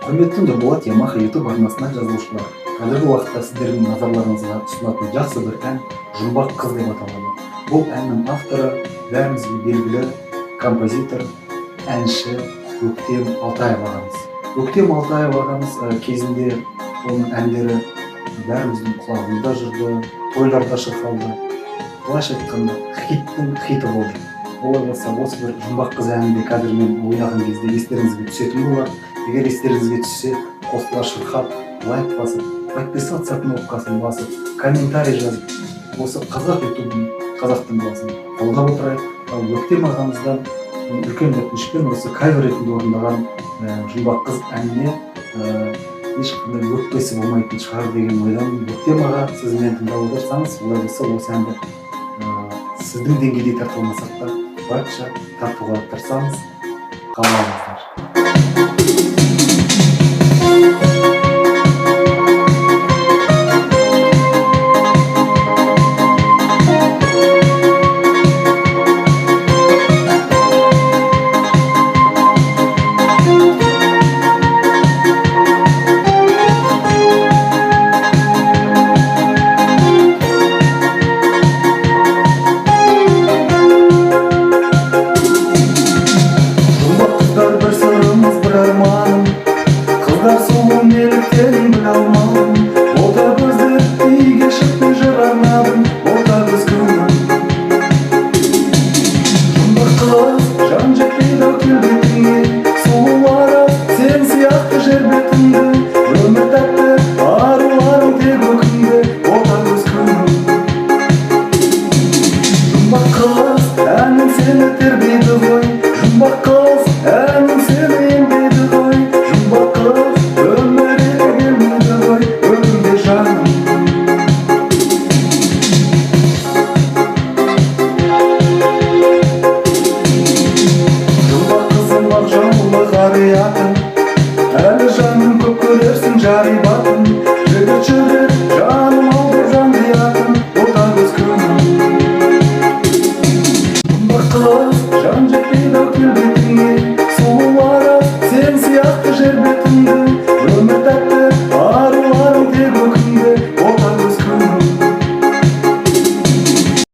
Құрметті Нұрболат Ямаха YouTube арнасына жазылушылар, қазіргі уақытта сіздердің назарларыңызға ұсынатын жақсы бір ән «Жұмбақ қыз» деп аталады. Бұл әннің авторы бәрімізге белгілі композитор, әнші Өктем Алтаев ағамыз. Өктем Алтаев ағамыз кезінде оның әндері бәріміздің құлағымызда жүрді, тойларда шырқалды. Былайша айтқанда хиттің хиті болды. Олай болса, осы бір «Жұмбақ қыз» әнінде қазір мен ойнаған кезде естеріңізге түсетін болар. Егер естеріңізге түссе, қосыла шырқап, лайк басып, подписаться кнопкасын басып, комментарий жазып, осы қазақ ютубын, қазақтың баласын қолдап отырайық. Ал Өктем ағамыздан үлкен өтінішпен осы кавер ретінде орындаған «Жұмбақ қыз» әніне ешқандай өкпесі болмайтын шығар деген ойдамын. Өктем аға, сіз мені тыңдап отырсаңыз, олай болса осы әнді сіздің деңгейде тарта алмасақ та барынша тартуға тырысамыз. Қалаңыздар.